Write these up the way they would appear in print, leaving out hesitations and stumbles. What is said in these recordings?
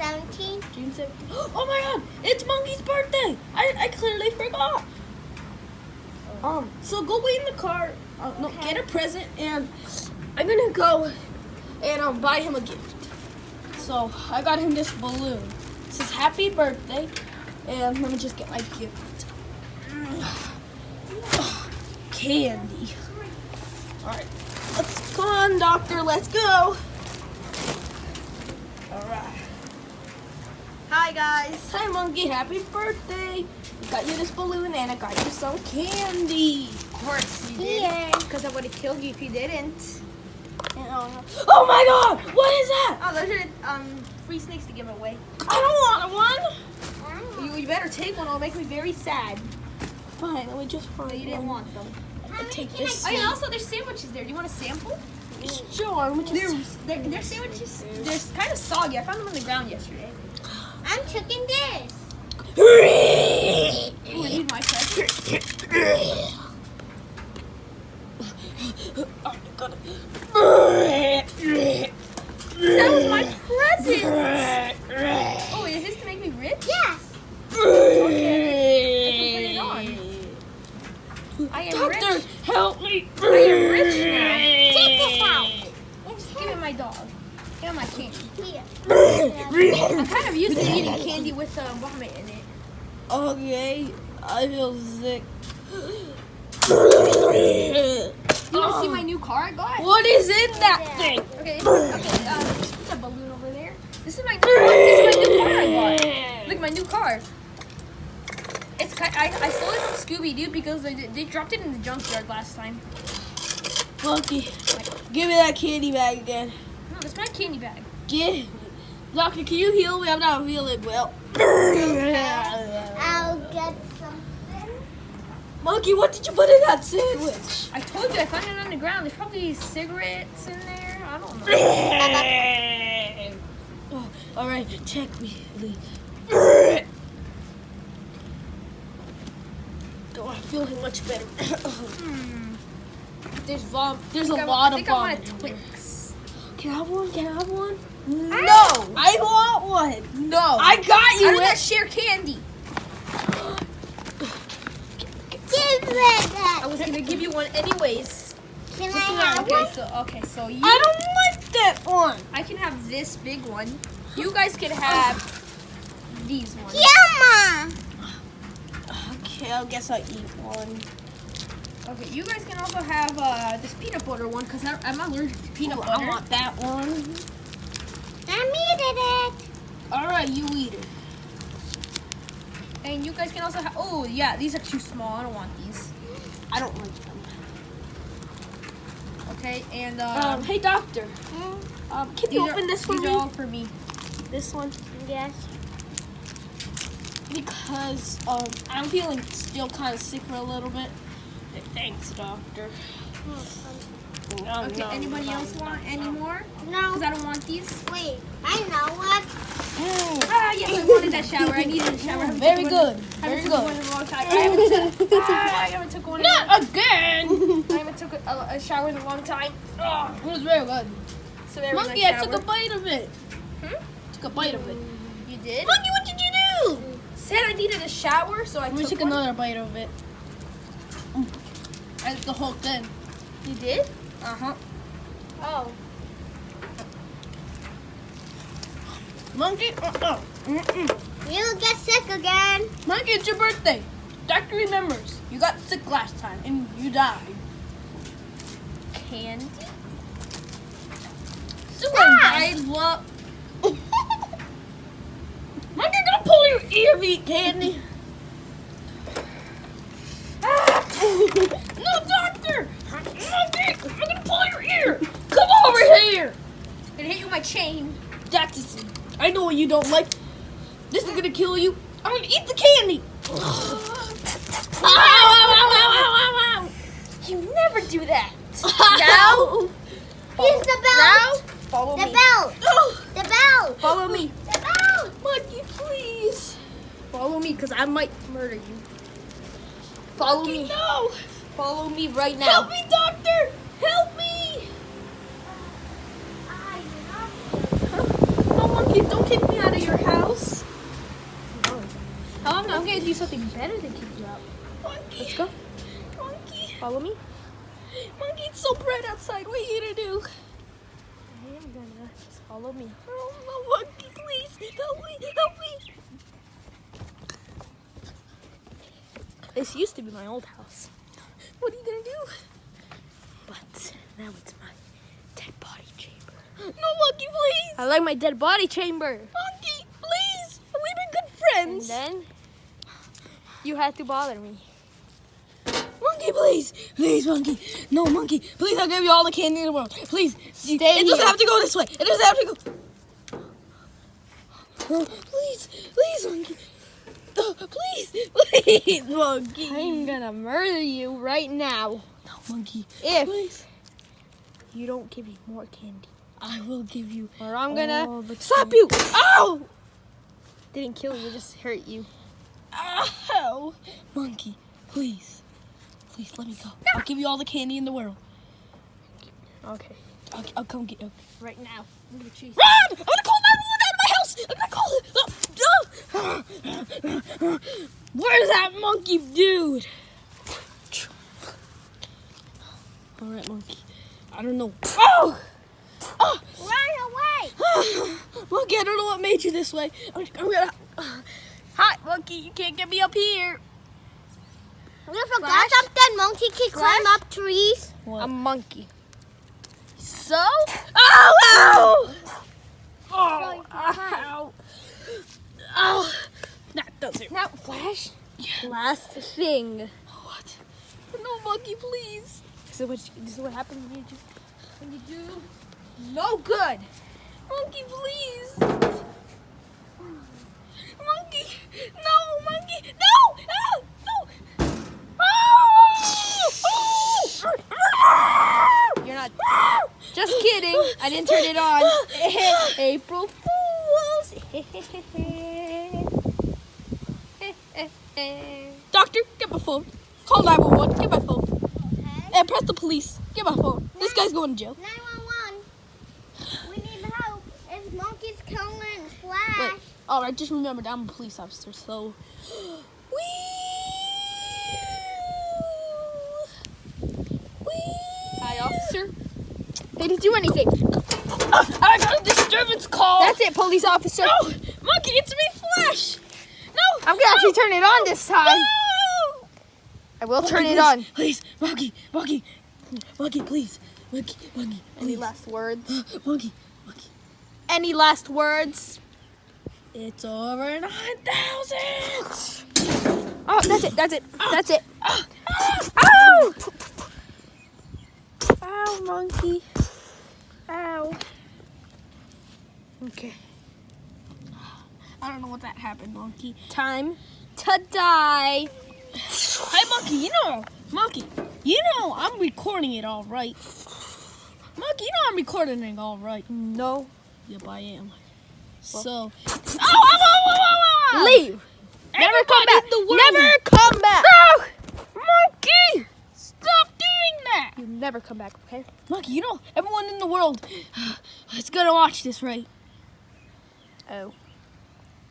17th. June 17th. Oh my god! It's Monkey's birthday! I clearly forgot. So go wait in the car. No, Okay. get a present, and I'm gonna go and buy him a gift. So I got him this balloon. It says happy birthday, and let me just get my gift. Candy. All right, come on, doctor. Let's go. All right. Hi guys. Hi, Monkey. Happy birthday. I got you this balloon, and I got you some candy. Of course you Here. did. Because I would have killed you if you didn't. And, oh my god! What is that? Oh, those are free snakes to give away. I don't want one. You better take one. It'll make me very sad. Fine, let me just find You didn't one. want them. I'll take this. Oh, yeah, also there's sandwiches there. Do you want a sample? Sure, let me just... They're sandwiches. They're kind of soggy. I found them on the ground yesterday. I'm cooking this. Ooh, I need my present. That was my present. Oh, is this to make me rich? Yes. Okay. I can put it on. I am Doctor, rich. help me. I am rich now. Take this out. Just give it my dog. Give it my candy. Here. I'm kind of used to eating candy with vomit in it. Okay, I feel sick. You want to see my new car I got? What is in that thing? Okay, just put that balloon over there. This is my new car. This is my new car I got. Look, my new car. It's I stole it from Scooby Doo because they dropped it in the junkyard last time. Monkey, give me that candy bag again. No, that's my candy bag. Give. Doctor, can you heal me? I'm not feeling well. I'll get something. Monkey, what did you put in that sandwich? I told you I found it on the ground. There's probably cigarettes in there. I don't know. Oh, all right, check me, Lee. Oh, I'm feeling much better. There's a lot of I want a vomit. Twix. Can I have one? Can I have one? No, I want one. no. I got you I do it. not share candy. Give me that. I was gonna give you one anyways. Can I have Okay, one? so you. I don't like that one. I can have this big one. You guys can have these ones. Yumma. Okay, I guess I'll eat one. Okay, you guys can also have this peanut butter one because I'm allergic to peanut Ooh, butter. I want that one. I'm eating it. All right, you eat it. And you guys can also have. Oh yeah, these are too small. I don't want these. I don't like them. Okay, and Hey, doctor. Can you open this for these me? are all for me. This one, Yes. because I'm feeling still kind of sick for a little bit. Thanks, doctor. Okay, anybody else want any more? No. Because I don't want these. Wait. I know what. Ah, yes, I wanted that shower. I needed a shower. I haven't Very taken one- good. I haven't Very taken one good. in a long time. I haven't took one. Not again. I haven't took a shower in a long time. Oh, It was very good. so very Monkey, nice I took a shower. bite of it. Hmm? Took a bite of it. You did? Monkey, what did you do? Said I needed a shower, so I Let me took take one. another bite of it. I took the whole thing. You did? Uh-huh. Oh. Monkey, You'll get sick again. Monkey, it's your birthday. Doctor remembers. You got sick last time and you died. Candy? I love. Monkey, I'm gonna pull your ear if you eat candy. No, doctor! Monkey, I'm gonna pull your ear. Come over here. I'm gonna hit you with my chain. That's. I know what you don't like. This is gonna kill you. I'm gonna eat the candy. Ow, ow, ow, ow, ow, ow, You never do that. ow. Here's the belt. Now, follow The me. belt. Oh, The belt. Follow me. The belt. Monkey, please. Follow me, because I might murder you. Follow Monkey, me. no. Follow me right now. Help me, doctor. Help me. No, Monkey, don't kick me out of your do something better than kick you out. Monkey. Let's go. Monkey. Follow me. Monkey, it's so bright outside. What are you gonna do? I am gonna just follow me. Oh, no, Monkey, please. Help me. Help me. This used to be my old house, What are you gonna do? but now it's my dead body chamber. No, Monkey, please. I like my dead body chamber. Monkey, please. We've been good And friends. then you had to bother me. Monkey, please. Please, Monkey. No, Monkey. Please, I'll give you all the candy in the world. Please. Stay It doesn't here. have to go this way. It doesn't have to go. Oh, please. Please, Monkey. Oh, please. Please, Monkey. I'm gonna murder you right now No, Monkey. if Please. you don't give me more candy. I will give you Or I'm all gonna the slap candy. you. Ow! Didn't kill you, just hurt you. Ow. Monkey, please. Please, let me go. I'll give you all the candy in the world. Okay, I'll come get you. right now. I'm gonna chase you. Run! I'm gonna call 911 out of my house! I'm gonna call it! Where's that monkey dude? Alright, monkey. I don't know. Oh! Oh! Run away. Monkey, I don't know what made you this way. I'm gonna... Hi, monkey. You can't get me up here. You forgot something? Monkey can climb up trees. What? A monkey. So? Ow! Ow! Oh! Ow! Oh! That does it. Now, Flash. Yeah. Last thing. What? No, monkey, please. This is what happens when you do no good. Monkey, please. Monkey. No, monkey. No! No! No! You're not. Just kidding. I didn't turn it on. April Fools. Doctor, get my phone. Call 911. Get my phone. Okay. And press the police. Get my phone. This guy's going to jail. 911. We need help. If monkey's killing Flash. Wait. All right, just remember, I'm a police officer, so... Hi, officer. They didn't do anything. I got a disturbance call. That's it, police officer. No, monkey, it's me, Flash. No, I'm gonna actually turn it on this time. No. I will turn Monkey, it on. Please, monkey, monkey, monkey, please, monkey, monkey, Any please. last words? Monkey, monkey. Any last words? It's over 9,000. Oh, that's it. That's it. That's it. Ow! Ow, monkey. Ow. Okay. I don't know what that happened, monkey. Time to die. Hey, monkey, I'm recording it all right. Monkey, I'm recording it all right. No. Yep, I am. Well. So, ow! Leave. Never come back. Everybody in the world. Never come back. No! Monkey! Stop doing that! You never come back, okay? Monkey, everyone in the world is gonna watch this, right? Oh.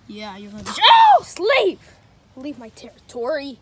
Yeah, you're gonna be... Ow! Leave. Leave my territory.